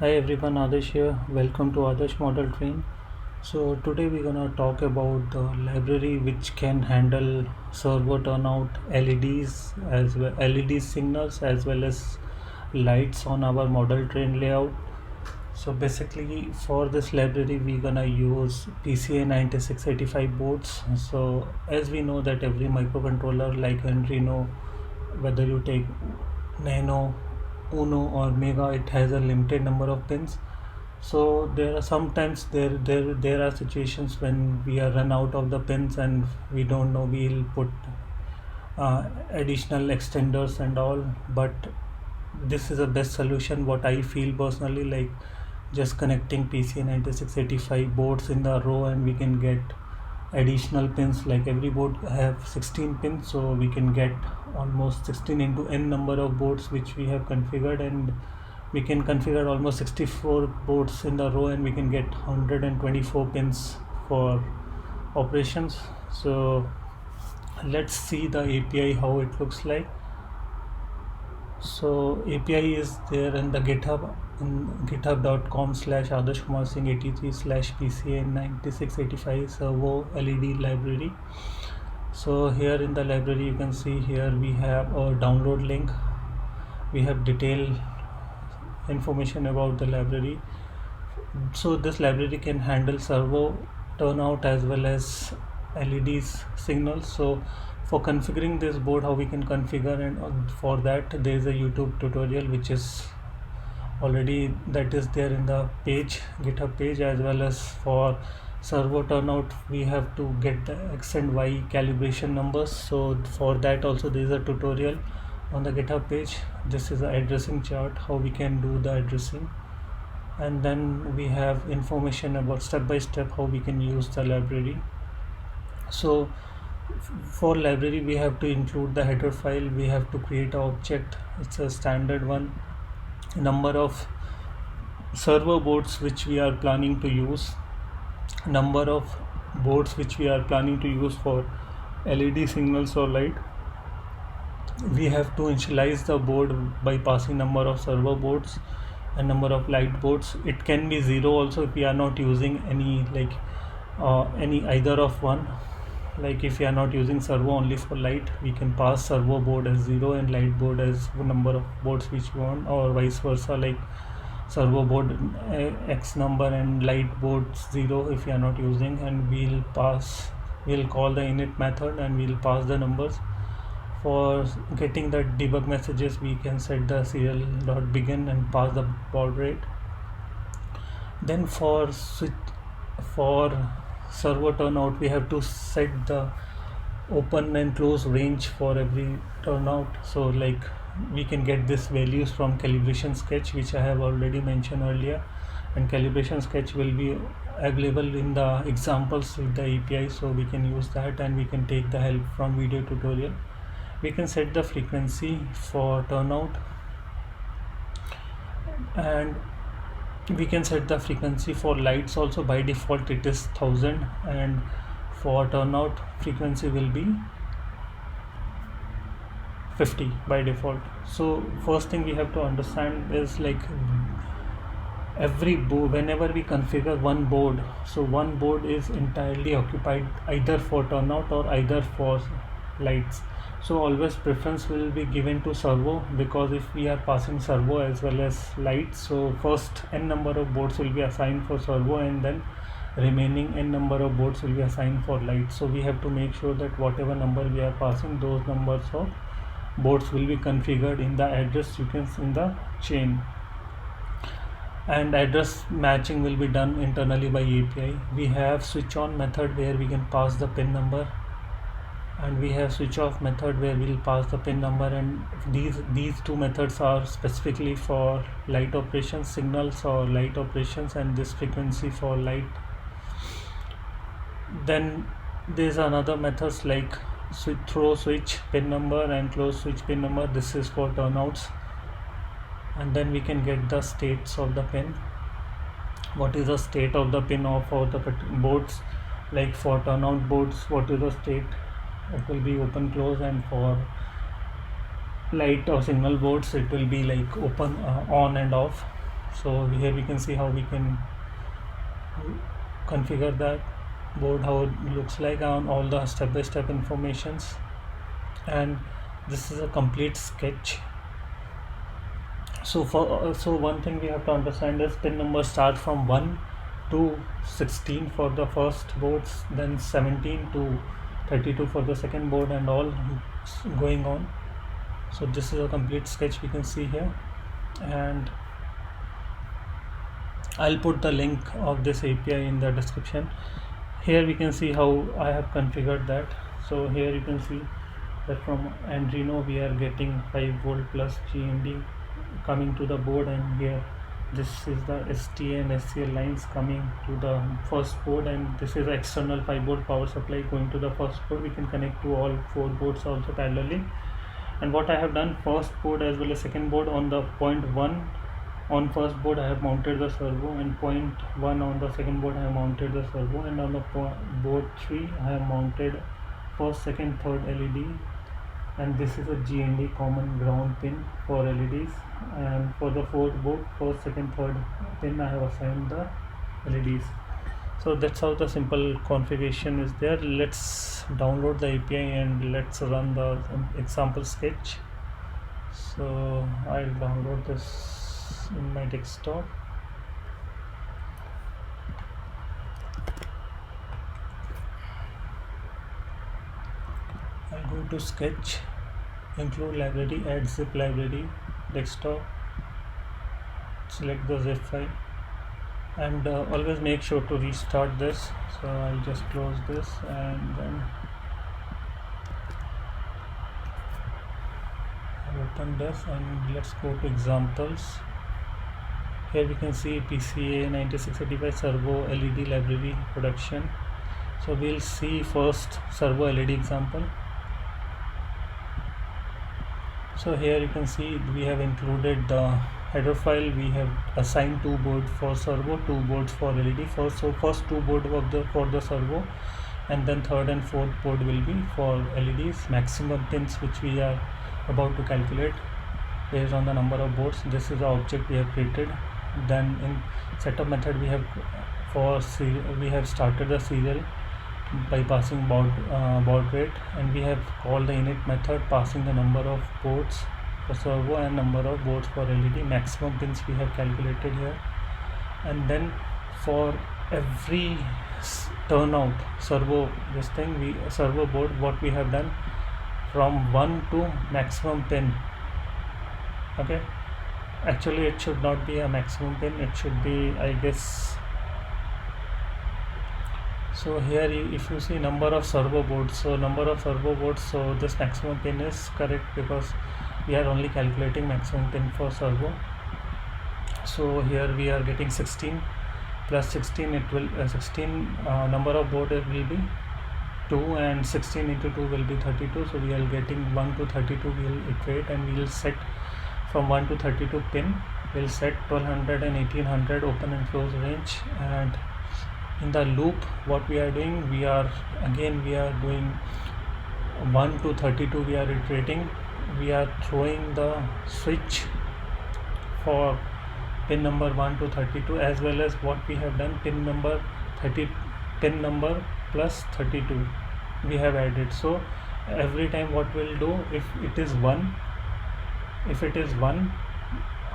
Hi everyone, Adarsh here. Welcome to Adarsh Model Train. So today we're gonna talk about the library which can handle servo turnout, LEDs as well, LED signals as well as lights on our model train layout. So basically, for this library, we're gonna use PCA 9685 boards. So as we know that every microcontroller like Arduino, whether you take Nano, Uno or Mega, it has a limited number of pins. So there are sometimes there are situations when we are run out of the pins and we don't know, we'll put additional extenders and all, but this is the best solution what I feel personally, like just connecting PCA 9685 boards in the row and we can get additional pins. Like every board have 16 pins, so we can get almost 16 into n number of boards which we have configured, and we can configure almost 64 boards in the row and we can get 124 pins for operations. So let's see the API how it looks like. So API is there in the GitHub, in github.com/adarshkumarsingh83 slash PCA 9685 servo LED library. So here in the library you can see here we have a download link, we have detailed information about the library. So this library can handle servo turnout as well as LEDs signals. So for configuring this board, how we can configure, and for that there is a YouTube tutorial which is already that is there in the page, GitHub page, as well as for servo turnout we have to get the X and Y calibration numbers. So for that also there is a tutorial on the GitHub page. This is the addressing chart, how we can do the addressing, and then we have information about step by step how we can use the library. So for library we have to include the header file, we have to create an object, it's a standard one, number of server boards which we are planning to use, number of boards which we are planning to use for LED signals or light. We have to initialize the board by passing number of server boards and number of light boards. It can be zero also if we are not using any, like any either of one. Like if we are not using servo only for light, we can pass servo board as 0 and light board as number of boards which we want, or vice versa, like servo board X number and light board 0 if we are not using, and we'll call the init method and we'll pass the numbers. For getting the debug messages, we can set the serial.begin and pass the baud rate. Then for servo turnout, we have to set the open and close range for every turnout. So like we can get this values from calibration sketch, which I have already mentioned earlier, and calibration sketch will be available in the examples with the API, so we can use that and we can take the help from video tutorial. We can set the frequency for turnout, and we can set the frequency for lights also. By default it is 1000, and for turnout frequency will be 50 by default. So first thing we have to understand is, like, every board, whenever we configure one board, so one board is entirely occupied either for turnout or either for lights. So always preference will be given to servo, because if we are passing servo as well as lights, so first n number of boards will be assigned for servo and then remaining n number of boards will be assigned for lights. So we have to make sure that whatever number we are passing, those numbers of boards will be configured in the address sequence in the chain, and address matching will be done internally by API. We have switch on method where we can pass the pin number, and we have switch off method where we'll pass the pin number, and these two methods are specifically for light operations, signals or light operations, and this frequency for light. Then there's another methods like throw switch pin number and close switch pin number. This is for turnouts, and then we can get the states of the pin. What is the state of the pin of all the boards? Like for turnout boards, what is the state? It will be open close, and for light or signal boards it will be like open on and off. So here we can see how we can configure that board, how it looks like, on all the step-by-step informations. And this is a complete sketch. So one thing we have to understand is pin numbers start from 1 to 16 for the first boards, then 17 to 32 for the second board, and all going on. So this is a complete sketch we can see here, and I'll put the link of this API in the description. Here we can see how I have configured that. So here you can see that from Arduino we are getting 5 volt plus GND coming to the board, and here this is the STA and SCL lines coming to the first board, and this is external 5 volt power supply going to the first board. We can connect to all 4 boards also parallelly. And what I have done, first board as well as second board, on the point 1 on first board I have mounted the servo, and point 1 on the second board I have mounted the servo, and on the board 3 I have mounted first, second, third LED, and this is a GND common ground pin for LEDs. And for the fourth board, first, second, third pin, I have assigned the LEDs. So that's how the simple configuration is there. Let's download the API and let's run the example sketch. So I'll download this in my desktop. I'll go to sketch, include library, add zip library, desktop, select the zip file, and always make sure to restart this. So I'll just close this, and then I'll open this, and let's go to examples. Here we can see PCA 9685 servo LED library production. So we'll see first servo LED example. So here you can see we have included the header file. We have assigned 2 boards for servo, 2 boards for LED. So first 2 board for the servo, and then third and fourth board will be for LEDs. Maximum pins which we are about to calculate based on the number of boards. This is the object we have created. Then in setup method we have started the serial by passing baud rate, and we have called the init method passing the number of boards for servo and number of boards for LED. Maximum pins we have calculated here, and then for every turnout servo servo board, what we have done, from 1 to maximum pin. Okay, actually it should not be a maximum pin, it should be, I guess. So here if you see number of servo boards, so this maximum pin is correct because we are only calculating maximum pin for servo. So here we are getting 16 plus 16, it will 16 number of board will be 2, and 16 into 2 will be 32. So we are getting 1 to 32. We will iterate, and we will set from 1 to 32 pin. We will set 1200 and 1800 open and close range. And in the loop, what we are doing, we are doing 1 to 32. We are iterating. We are throwing the switch for pin number 1 to 32, as well as what we have done, pin number plus 32 we have added. So every time what we'll do, if it is 1,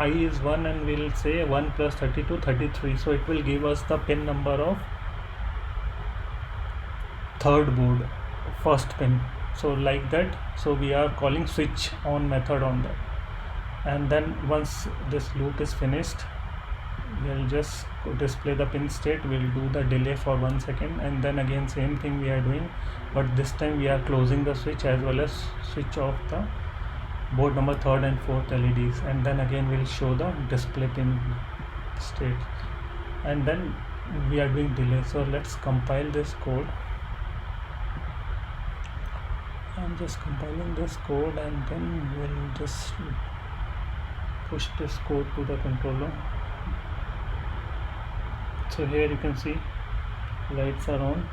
I is 1, and we'll say 1 plus 32, 33. So it will give us the pin number of third board, first pin. So like that. So we are calling switch on method on that. And then once this loop is finished, we'll just display the pin state. We'll do the delay for 1 second, and then again same thing we are doing, but this time we are closing the switch as well as switch off the board number 3rd and 4th LEDs, and then again we'll show the display pin state, and then we are doing delay. So let's compile this code. I'm just compiling this code, and then we'll just push this code to the controller. So here you can see lights are on.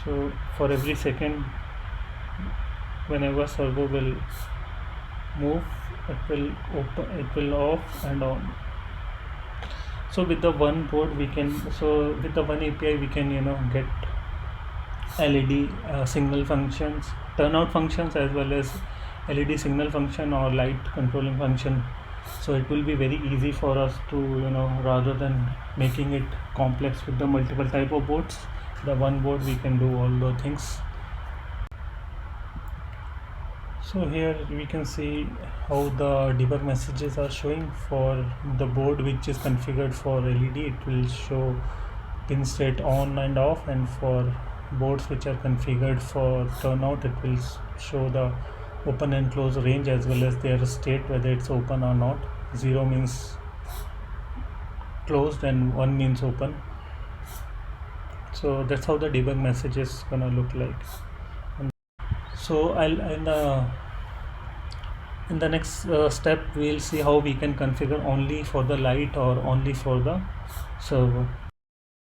So for every second, whenever servo will move, it will open, it will off and on. So with the one board we can, so with the one API we can get LED signal functions, turnout functions, as well as LED signal function or light controlling function. So it will be very easy for us to rather than making it complex with the multiple type of boards, the one board we can do all the things. So here we can see how the debug messages are showing. For the board which is configured for LED, it will show pin state on and off, and for boards which are configured for turnout, it will show the open and close range as well as their state, whether it's open or not. 0 means closed and 1 means open. So that's how the debug message is gonna look like. So I'll in the next step we'll see how we can configure only for the light or only for the server.